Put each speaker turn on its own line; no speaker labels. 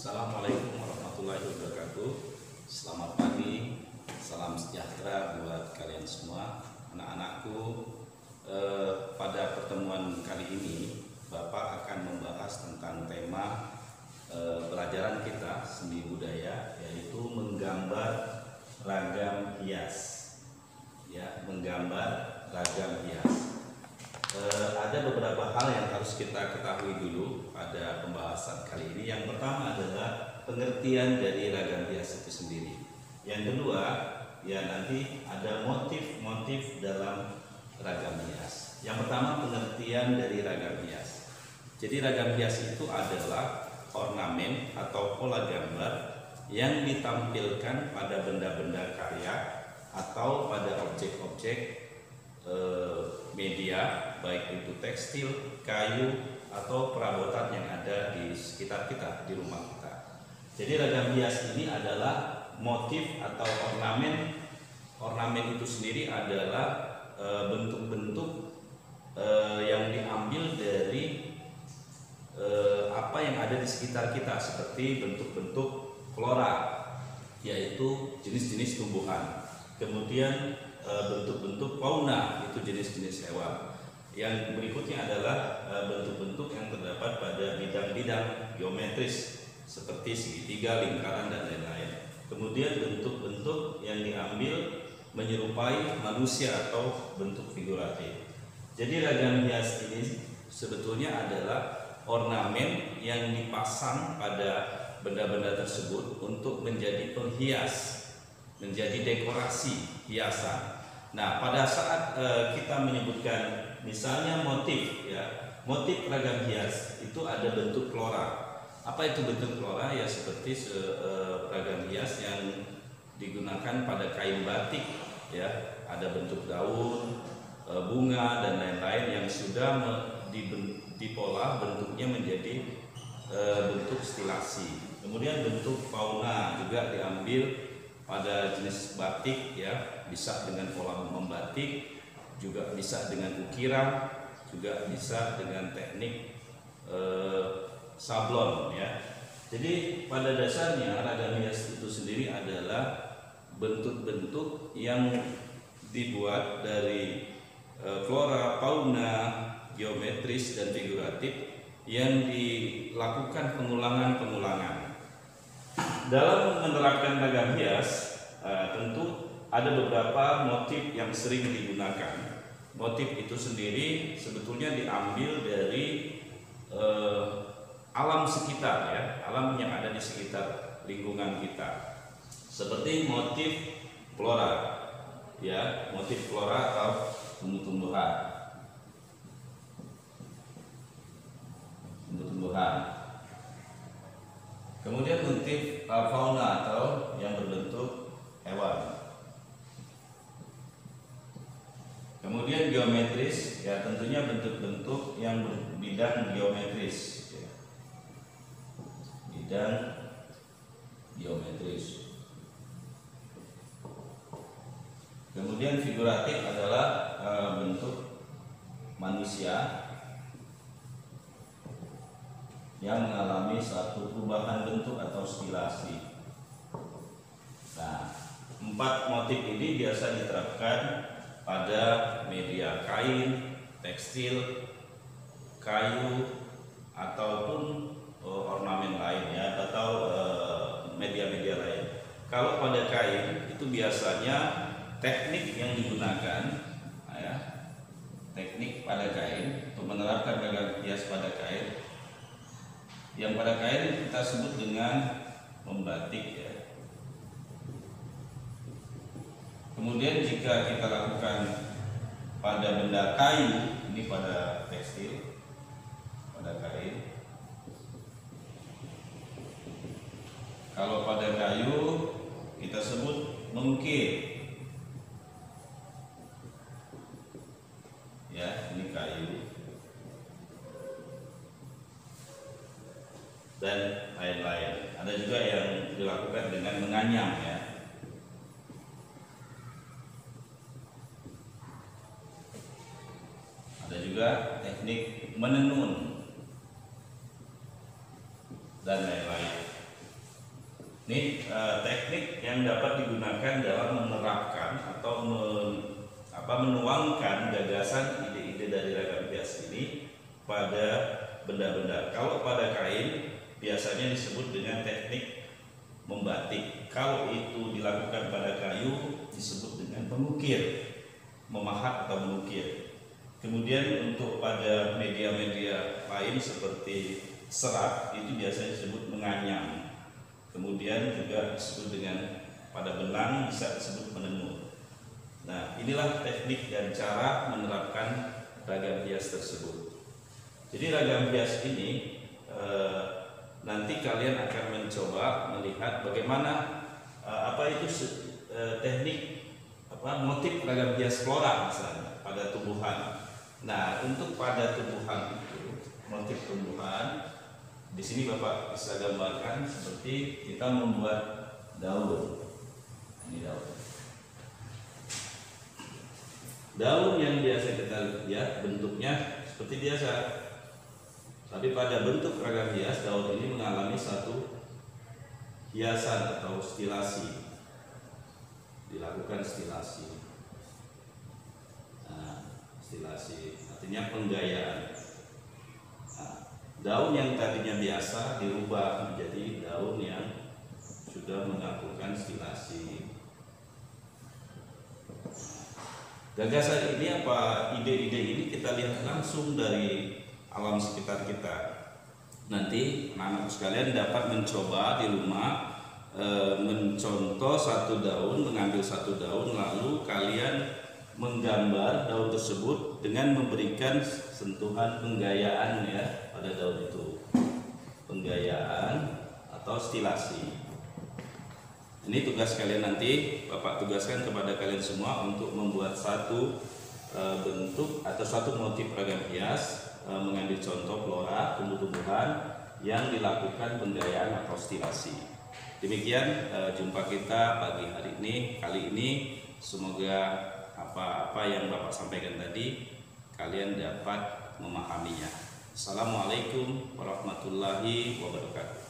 Assalamualaikum warahmatullahi wabarakatuh. Selamat pagi, salam sejahtera buat kalian semua, anak-anakku. Pada pertemuan kali ini, Bapak akan membahas tentang tema pelajaran kita seni budaya, yaitu menggambar ragam hias. Ya, menggambar ragam hias. Ada beberapa hal yang harus kita ketahui dulu pada pembahasan kali ini. Yang pertama adalah pengertian dari ragam hias itu sendiri. Yang kedua, ya nanti ada motif-motif dalam ragam hias. Yang pertama, pengertian dari ragam hias. Jadi ragam hias itu adalah ornamen atau pola gambar yang ditampilkan pada benda-benda karya atau pada objek-objek media, baik itu tekstil, kayu, atau perabotan yang ada di sekitar kita, di rumah kita. Jadi ragam hias ini adalah motif atau ornamen. Ornamen itu sendiri adalah bentuk-bentuk yang diambil dari apa yang ada di sekitar kita, seperti bentuk-bentuk flora, yaitu jenis-jenis tumbuhan. Kemudian bentuk-bentuk fauna, itu jenis-jenis hewan. Yang berikutnya adalah bentuk-bentuk yang terdapat pada bidang-bidang geometris seperti segitiga, lingkaran, dan lain-lain. Kemudian bentuk-bentuk yang diambil menyerupai manusia atau bentuk figuratif. Jadi ragam hias ini sebetulnya adalah ornamen yang dipasang pada benda-benda tersebut untuk menjadi penghias, menjadi dekorasi hiasan. Nah, pada saat kita menyebutkan misalnya motif, ya, motif ragam hias itu ada bentuk flora. Apa itu bentuk flora? Ya seperti ragam hias yang digunakan pada kain batik, ya, ada bentuk daun, bunga, dan lain-lain yang sudah dipola bentuknya menjadi bentuk stilasi. Kemudian bentuk fauna juga diambil pada jenis batik, ya, bisa dengan pola membatik, juga bisa dengan ukiran, juga bisa dengan teknik sablon, ya. Jadi pada dasarnya ragam hias itu sendiri adalah bentuk-bentuk yang dibuat dari flora, fauna, geometris, dan figuratif yang dilakukan pengulangan-pengulangan. Dalam menerapkan ragam hias, tentu ada beberapa motif yang sering digunakan. Motif itu sendiri sebetulnya diambil dari alam sekitar, ya, alam yang ada di sekitar lingkungan kita. Seperti motif flora, ya, motif flora atau tumbuh-tumbuhan. Kemudian motif fauna atau yang berbentuk hewan. Kemudian geometris, ya, tentunya bentuk-bentuk yang berbidang geometris, ya. Bidang geometris. Kemudian figuratif adalah bentuk manusia yang mengalami satu perubahan bentuk atau stilasi. Nah, 4 motif ini biasa diterapkan pada media kain, tekstil, kayu, ataupun ornamen lain, ya, atau media-media lain. Kalau pada kain itu biasanya teknik yang digunakan, ya, teknik pada kain untuk menerapkan ragam hias pada kain. Yang pada kain kita sebut dengan membatik, ya. Kemudian jika kita lakukan pada benda kayu, ini pada tekstil, pada kain. Kalau pada kayu kita sebut mengukir, ya, ini kayu, dan lain-lain. Ada juga yang dilakukan dengan menganyam, ya. Ada juga teknik menenun dan lain-lain. Ini teknik yang dapat digunakan dalam menerapkan atau menuangkan gagasan ide-ide dari ragam hias ini pada benda-benda. Kalau pada kain biasanya disebut dengan teknik membatik. Kalau itu dilakukan pada kayu disebut dengan mengukir, memahat atau mengukir. Kemudian untuk pada media-media lain seperti serat itu biasanya disebut menganyam. Kemudian juga disebut dengan pada benang bisa disebut menenun. Nah, inilah teknik dan cara menerapkan ragam hias tersebut. Jadi ragam hias ini nanti kalian akan mencoba melihat bagaimana teknik motif ragam hias flora misalnya pada tumbuhan. Nah, untuk pada tumbuhan itu motif tumbuhan di sini Bapak bisa gambarkan seperti kita membuat daun. Ini daun. Daun yang biasa kita lihat bentuknya seperti biasa. Tapi pada bentuk ragam hias daun ini mengalami satu hiasan atau stilasi. Dilakukan stilasi. Nah, stilasi artinya penggayaan. Nah, daun yang tadinya biasa dirubah menjadi daun yang sudah melakukan stilasi. Gagasan ini ide-ide ini kita lihat langsung dari alam sekitar kita. Nanti anak-anak sekalian dapat mencoba di rumah mencontoh satu daun, mengambil satu daun, lalu kalian menggambar daun tersebut dengan memberikan sentuhan penggayaan ya pada daun itu, penggayaan atau stilasi. Ini tugas kalian nanti, Bapak tugaskan kepada kalian semua untuk membuat satu bentuk atau satu motif ragam hias, mengambil contoh flora tumbuh-tumbuhan yang dilakukan penggayaan atau stilasi. Demikian jumpa kita pagi hari ini. Kali ini semoga apa yang Bapak sampaikan tadi kalian dapat memahaminya. Assalamualaikum warahmatullahi wabarakatuh.